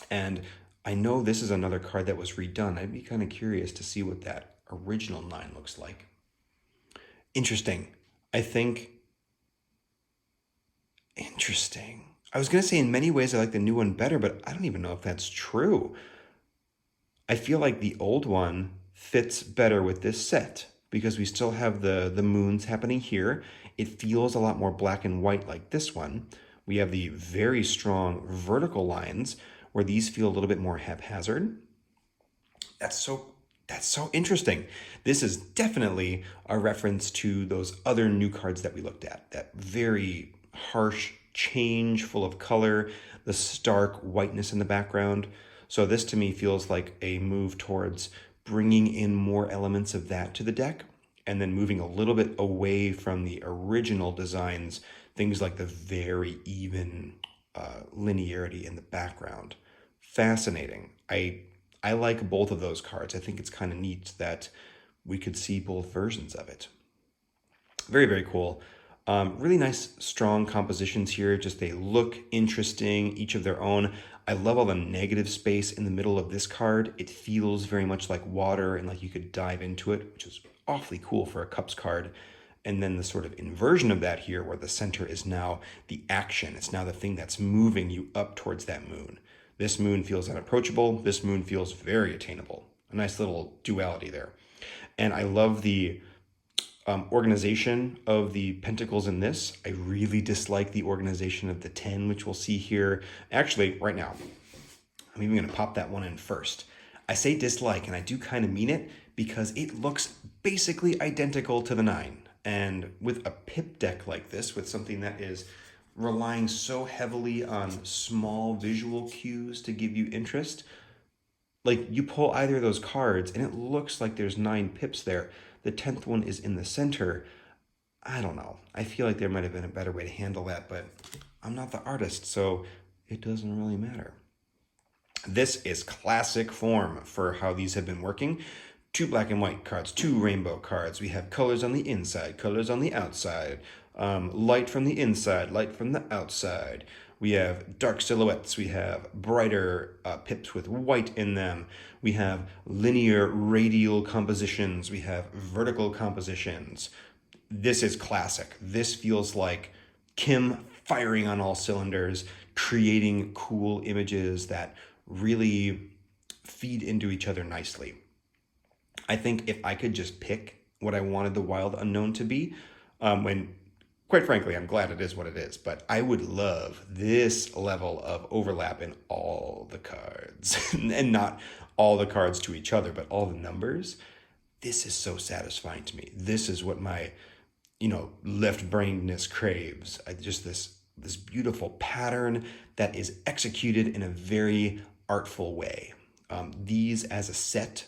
And I know this is another card that was redone. I'd be kind of curious to see what that original nine looks like. Interesting. I think, interesting. I was going to say in many ways I like the new one better, but I don't even know if that's true. I feel like the old one fits better with this set because we still have the moons happening here. It feels a lot more black and white like this one. We have the very strong vertical lines where these feel a little bit more haphazard. That's so interesting. This is definitely a reference to those other new cards that we looked at. That very harsh change full of color, the stark whiteness in the background. So this to me feels like a move towards bringing in more elements of that to the deck and then moving a little bit away from the original designs, things like the very even linearity in the background. Fascinating. I like both of those cards. I think it's kind of neat that we could see both versions of it. Very, very cool. Really nice, strong compositions here. Just they look interesting, each of their own. I love all the negative space in the middle of this card. It feels very much like water and like you could dive into it, which is awfully cool for a Cups card. And then the sort of inversion of that here, where the center is now the action. It's now the thing that's moving you up towards that moon. This moon feels unapproachable. This moon feels very attainable. A nice little duality there. And I love the organization of the pentacles in this. I really dislike the organization of the 10, which we'll see here. Actually, right now, I'm even going to pop that one in first. I say dislike, and I do kind of mean it, because it looks basically identical to the 9. And with a pip deck like this, with something that is relying so heavily on small visual cues to give you interest, like you pull either of those cards and it looks like there's 9 pips there. The 10th one is in the center. I don't know. I feel like there might have been a better way to handle that, but I'm not the artist, so it doesn't really matter. This is classic form for how these have been working. 2 black and white cards, 2 rainbow cards. We have colors on the inside, colors on the outside, light from the inside, light from the outside. We have dark silhouettes. We have brighter pips with white in them. We have linear radial compositions. We have vertical compositions. This is classic. This feels like Kim firing on all cylinders, creating cool images that really feed into each other nicely. I think if I could just pick what I wanted the Wild Unknown to be, when quite frankly, I'm glad it is what it is, but I would love this level of overlap in all the cards and not all the cards to each other, but all the numbers. This is so satisfying to me. This is what my, left-brainedness craves. Just this beautiful pattern that is executed in a very artful way. These as a set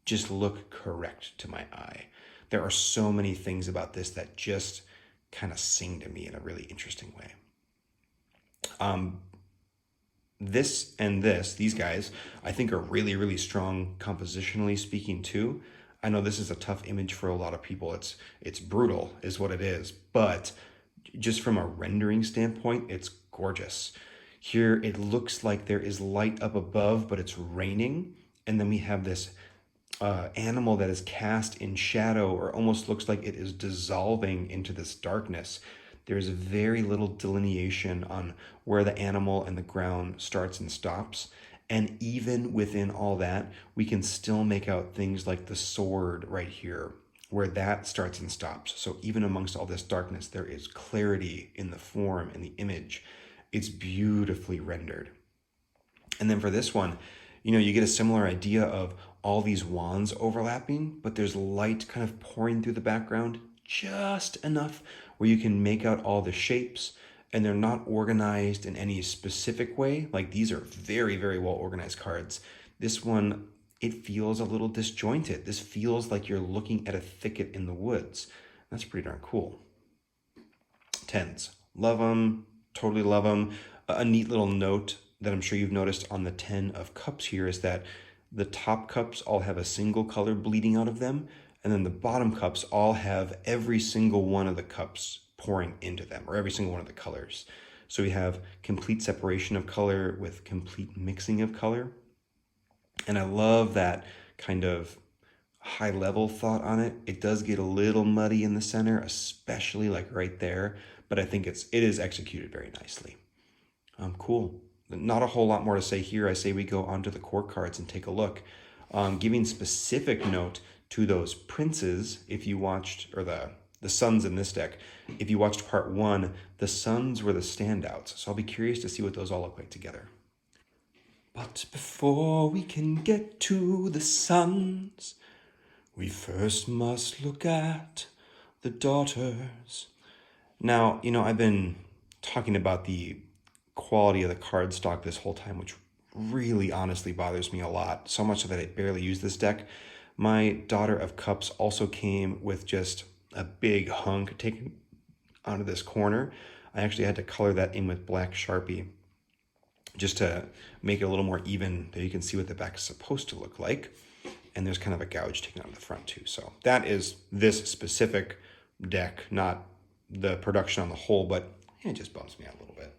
just look correct to my eye. There are so many things about this that just kind of sing to me in a really interesting way. These guys, I think are really, really strong compositionally speaking too. I know this is a tough image for a lot of people. It's brutal is what it is, but just from a rendering standpoint, it's gorgeous. Here, it looks like there is light up above, but it's raining. And then we have this animal that is cast in shadow, or almost looks like it is dissolving into this darkness. There's very little delineation on where the animal and the ground starts and stops. And even within all that, we can still make out things like the sword right here, where that starts and stops. So even amongst all this darkness, there is clarity in the form and the image. It's beautifully rendered. And then for this one, you get a similar idea of all these wands overlapping, but there's light kind of pouring through the background, just enough where you can make out all the shapes, and they're not organized in any specific way. Like these are very, very well organized cards. This one, it feels a little disjointed. This feels like you're looking at a thicket in the woods. That's pretty darn cool. 10s, love them, totally love them. A neat little note that I'm sure you've noticed on the 10 of cups here is that the top cups all have a single color bleeding out of them, and then the bottom cups all have every single one of the cups pouring into them, or every single one of the colors. So we have complete separation of color with complete mixing of color. And I love that kind of high level thought on it. It does get a little muddy in the center, especially like right there, but I think it is executed very nicely. Cool. Not a whole lot more to say here. I say we go onto the core cards and take a look. Giving specific note to those princes, if you watched, or the suns in this deck, if you watched part 1, the suns were the standouts. So I'll be curious to see what those all look like together. But before we can get to the suns, we first must look at the daughters. Now, I've been talking about the quality of the card stock this whole time, which really honestly bothers me a lot, so much so that I barely use this deck. My Daughter of Cups also came with just a big hunk taken out of this corner. I actually had to color that in with black Sharpie just to make it a little more even, that you can see what the back is supposed to look like. And there's kind of a gouge taken out of the front too. So that is this specific deck, not the production on the whole, but it just bumps me out a little bit.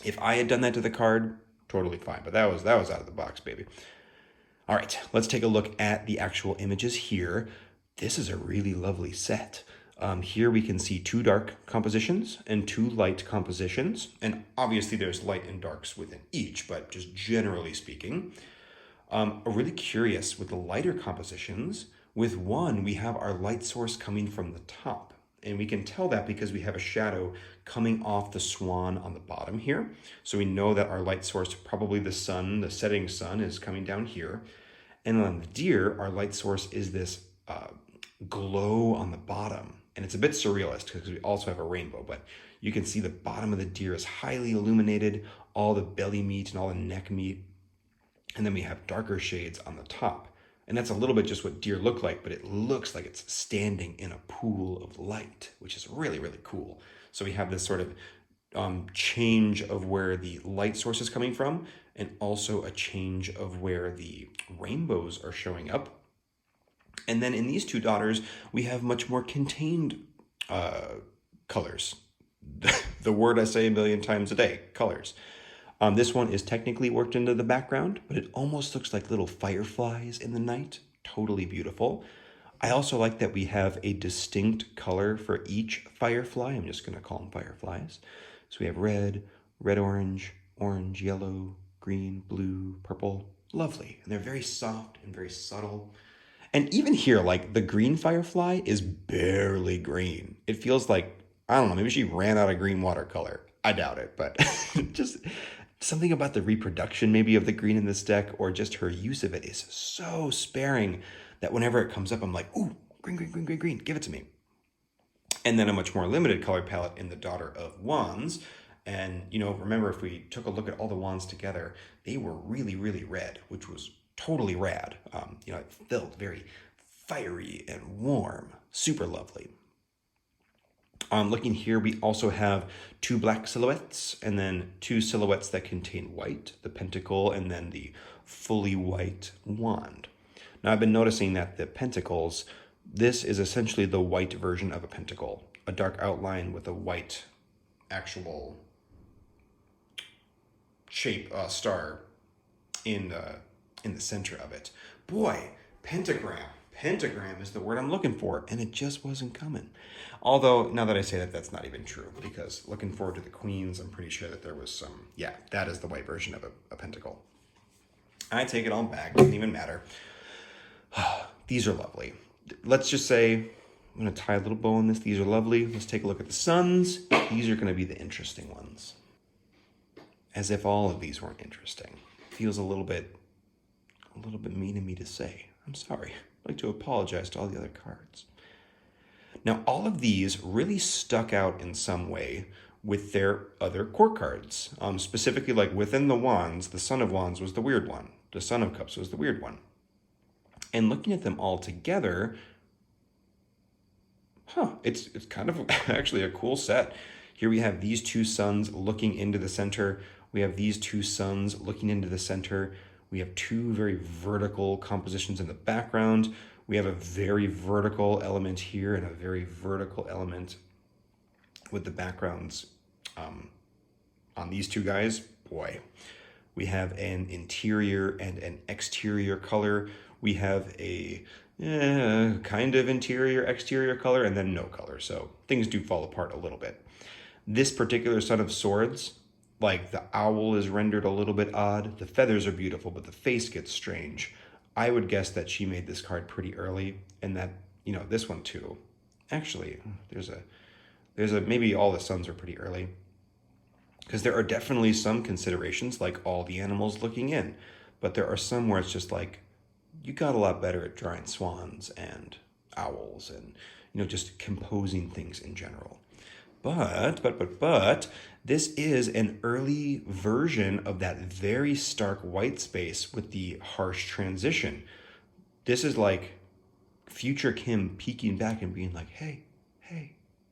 If I had done that to the card, totally fine. But that was out of the box, baby. All right, let's take a look at the actual images here. This is a really lovely set. Here we can see 2 dark compositions and 2 light compositions. And obviously there's light and darks within each, but just generally speaking. Really curious with the lighter compositions. With one, we have our light source coming from the top. And we can tell that because we have a shadow coming off the swan on the bottom here. So we know that our light source, probably the sun, the setting sun, is coming down here. And on the deer, our light source is this glow on the bottom. And it's a bit surrealist because we also have a rainbow, but you can see the bottom of the deer is highly illuminated, all the belly meat and all the neck meat. And then we have darker shades on the top. And that's a little bit just what deer look like, but it looks like it's standing in a pool of light, which is really, really cool. So we have this sort of change of where the light source is coming from, and also a change of where the rainbows are showing up. And then in these 2 daughters, we have much more contained colors. The word I say a million times a day, colors. This one is technically worked into the background, but it almost looks like little fireflies in the night. Totally beautiful. I also like that we have a distinct color for each firefly. I'm just going to call them fireflies. So we have red, red-orange, orange, yellow, green, blue, purple. Lovely. And they're very soft and very subtle. And even here, like the green firefly is barely green. It feels like, I don't know, maybe she ran out of green watercolor. I doubt it, but just something about the reproduction maybe of the green in this deck, or just her use of it is so sparing that whenever it comes up, I'm like, ooh, green, green, green, green, green, give it to me. And then a much more limited color palette in the Daughter of Wands. And, you know, remember if we took a look at all the wands together, they were really, really red, which was totally rad. You know, it felt very fiery and warm, super lovely. Looking here, we also have 2 black silhouettes and then 2 silhouettes that contain white, the pentacle and then the fully white wand. Now I've been noticing that the pentacles, this is essentially the white version of a pentacle, a dark outline with a white actual shape, star in the center of it. Boy, pentagram. Pentagram is the word I'm looking for, and it just wasn't coming. Although, now that I say that, that's not even true, because looking forward to the queens, I'm pretty sure that there was some, yeah, that is the white version of a pentacle. I take it all back, doesn't even matter. These are lovely. Let's just say, I'm going to tie a little bow on this. These are lovely. Let's take a look at the suns. These are going to be the interesting ones. As if all of these weren't interesting. Feels a little bit mean of me to say. I'm sorry. I'd like to apologize to all the other cards. Now, all of these really stuck out in some way with their other core cards. Specifically, like within the wands, the Son of Wands was the weird one. The Son of Cups was the weird one. And looking at them all together, it's kind of actually a cool set. Here we have these 2 suns looking into the center. We have these 2 suns looking into the center. We have 2 very vertical compositions in the background. We have a very vertical element here and a very vertical element with the backgrounds on these 2 guys. Boy, we have an interior and an exterior color. We have a kind of interior, exterior color, and then no color. So things do fall apart a little bit. This particular Son of Swords, like the owl is rendered a little bit odd. The feathers are beautiful, but the face gets strange. I would guess that she made this card pretty early, and that, you know, this one too. Actually, there's a maybe all the suns are pretty early, because there are definitely some considerations like all the animals looking in, but there are some where it's just like, you got a lot better at drawing swans and owls and, you know, just composing things in general. But this is an early version of that very stark white space with the harsh transition. This is like future Kim peeking back and being like, hey,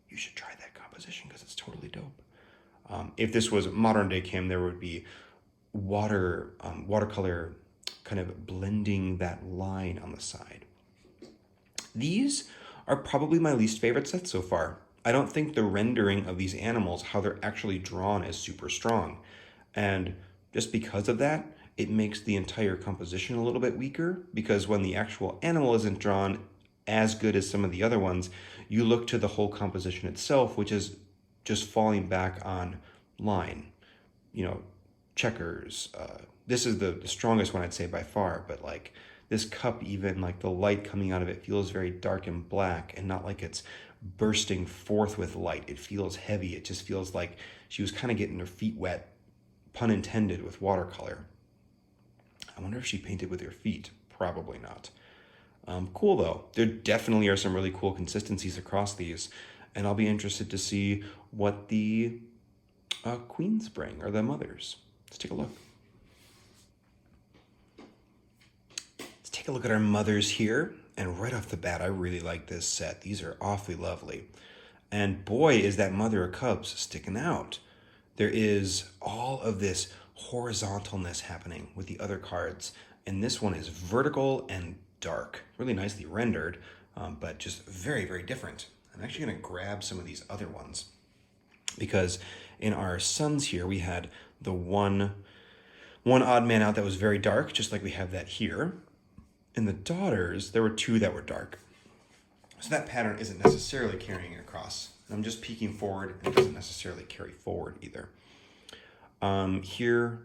you should try that composition because it's totally dope. If this was modern day Kim, there would be watercolor kind of blending that line on the side. These are probably my least favorite sets so far. I don't think the rendering of these animals, how they're actually drawn, is super strong. And just because of that, it makes the entire composition a little bit weaker, because when the actual animal isn't drawn as good as some of the other ones, you look to the whole composition itself, which is just falling back on line, checkers. This is the strongest one, I'd say, by far, but like this cup, even like the light coming out of it feels very dark and black, and not like it's bursting forth with light. It feels heavy. It just feels like she was kind of getting her feet wet, pun intended, with watercolor. I wonder if she painted with her feet. Probably not. Cool though. There definitely are some really cool consistencies across these, and I'll be interested to see what the queens bring, or the mothers. Let's take a look. Let's take a look at our mothers here, and right off the bat, I really like this set. These are awfully lovely, and boy, is that mother of cups sticking out. There is all of this horizontalness happening with the other cards, and this one is vertical and dark, really nicely rendered, but just very, very different. I'm actually going to grab some of these other ones, because in our sons here, we had the one odd man out that was very dark, just like we have that here. In the daughters, there were two that were dark. So that pattern isn't necessarily carrying across. I'm just peeking forward, and it doesn't necessarily carry forward either. Here,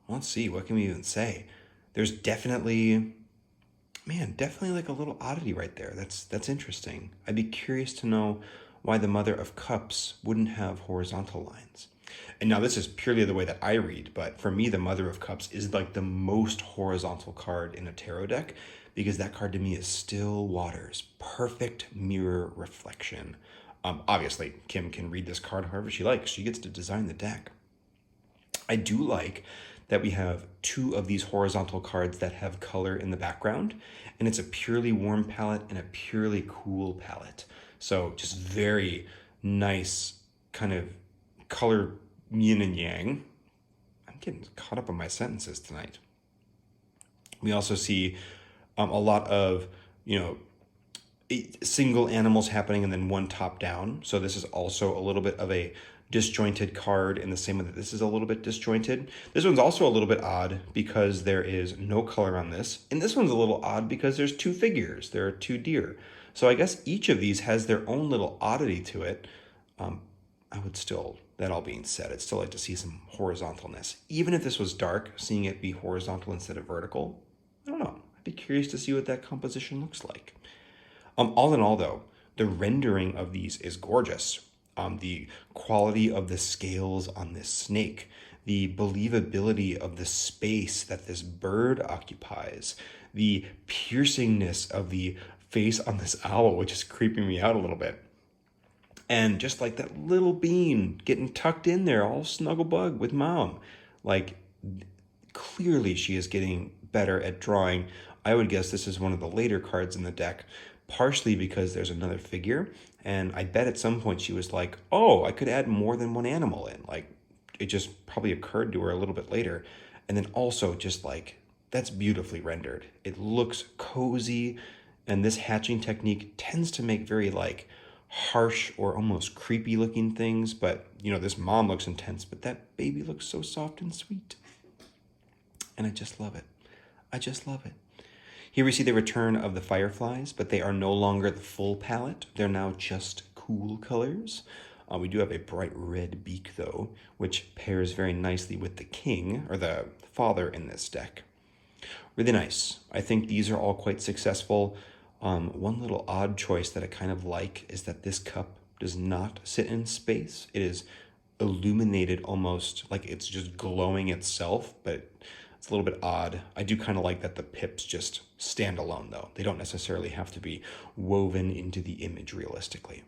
let's see, what can we even say? There's definitely like a little oddity right there. That's interesting. I'd be curious to know why the Mother of Cups wouldn't have horizontal lines. And now this is purely the way that I read, but for me, the Mother of Cups is like the most horizontal card in a tarot deck, because that card to me is still waters, perfect mirror reflection. Obviously, Kim can read this card however she likes. She gets to design the deck. I do like that we have two of these horizontal cards that have color in the background, and it's a purely warm palette and a purely cool palette. So just very nice kind of color yin and yang. I'm getting caught up on my sentences tonight. We also see a lot of, single animals happening and then one top down. So this is also a little bit of a disjointed card, in the same way that this is a little bit disjointed. This one's also a little bit odd because there is no color on this. And this one's a little odd because there's two figures. There are two deer. So I guess each of these has their own little oddity to it. I would still, that all being said, I'd still like to see some horizontalness. Even if this was dark, seeing it be horizontal instead of vertical, I don't know. I'd be curious to see what that composition looks like. All in all, though, the rendering of these is gorgeous. The quality of the scales on this snake, the believability of the space that this bird occupies, the piercingness of the face on this owl, which is creeping me out a little bit. And just like that little bean getting tucked in there, all snuggle bug with mom. Like, clearly she is getting better at drawing. I would guess this is one of the later cards in the deck, partially because there's another figure. And I bet at some point she was like, oh, I could add more than one animal in. Like, it just probably occurred to her a little bit later. And then also just like, that's beautifully rendered. It looks cozy. And this hatching technique tends to make very like harsh or almost creepy looking things. But, this mom looks intense, but that baby looks so soft and sweet. And I just love it. I just love it. Here we see the return of the fireflies, but they are no longer the full palette. They're now just cool colors. We do have a bright red beak, though, which pairs very nicely with the king, or the father in this deck. Really nice. I think these are all quite successful. One little odd choice that I kind of like is that this cup does not sit in space. It is illuminated almost like it's just glowing itself, but it's a little bit odd. I do kind of like that the pips just stand alone, though. They don't necessarily have to be woven into the image realistically.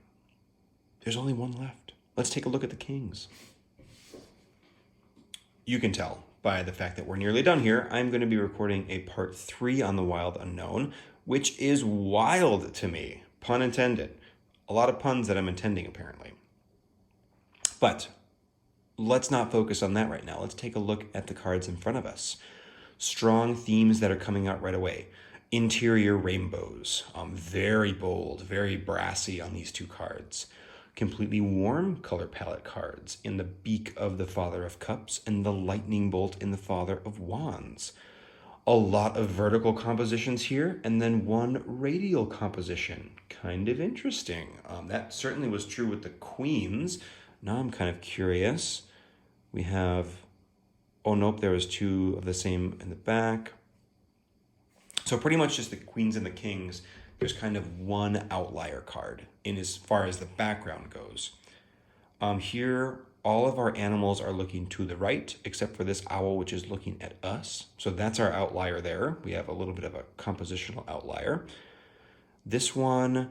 There's only one left. Let's take a look at the kings. You can tell by the fact that we're nearly done here, I'm going to be recording a part 3 on the Wild Unknown, which is wild to me. Pun intended. A lot of puns that I'm intending, apparently. But let's not focus on that right now. Let's take a look at the cards in front of us. Strong themes that are coming out right away. Interior rainbows. Very bold, very brassy on these two cards. completely warm color palette cards in the Beak of the Father of Cups and the Lightning Bolt in the Father of Wands. A lot of vertical compositions here, and then one radial composition. Kind of interesting. That certainly was true with the queens. Now I'm kind of curious. We have, oh nope, there was two of the same in the back. So pretty much just the queens and the kings. There's kind of one outlier card in as far as the background goes. Here, all of our animals are looking to the right, except for this owl, which is looking at us. So that's our outlier there. We have a little bit of a compositional outlier. This one,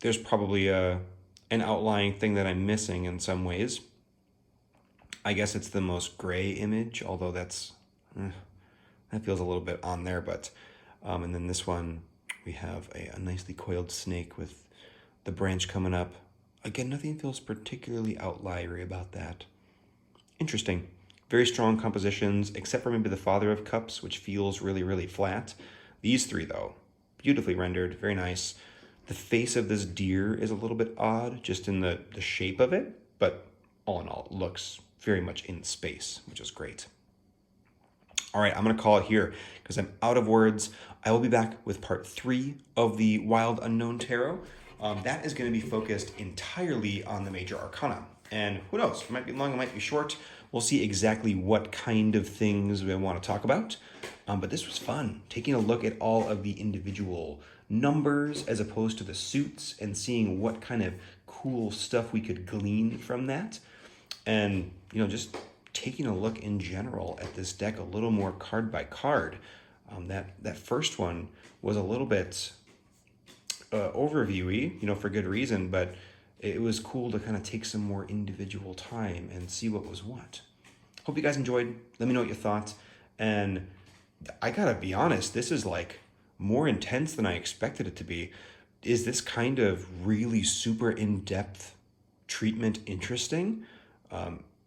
there's probably an outlying thing that I'm missing in some ways. I guess it's the most gray image, although that feels a little bit on there. But and then this one, we have a nicely coiled snake with the branch coming up. Again, nothing feels particularly outliery about that. Interesting. Very strong compositions, except for maybe the Father of Cups, which feels really, really flat. These three, though, beautifully rendered, very nice. The face of this deer is a little bit odd, just in the shape of it, but all in all, it looks very much in space, which is great. All right, I'm going to call it here because I'm out of words. I will be back with part 3 of the Wild Unknown Tarot. That is going to be focused entirely on the major arcana. And who knows, it might be long, it might be short. We'll see exactly what kind of things we want to talk about. But this was fun, taking a look at all of the individual numbers as opposed to the suits and seeing what kind of cool stuff we could glean from that. And, just taking a look in general at this deck a little more card by card. That first one was a little bit overviewy, for good reason, but it was cool to kind of take some more individual time and see what was what. Hope you guys enjoyed. Let me know what you thought. And I gotta be honest, this is like more intense than I expected it to be. Is this kind of really super in-depth treatment interesting?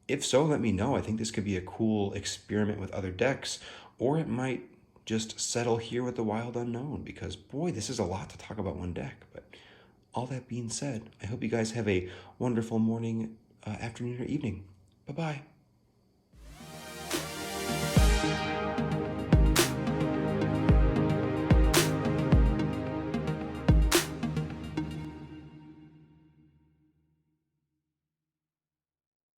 If so, let me know. I think this could be a cool experiment with other decks, or it might just settle here with the Wild Unknown, because boy, this is a lot to talk about one deck. But all that being said, I hope you guys have a wonderful morning, afternoon, or evening. Bye-bye.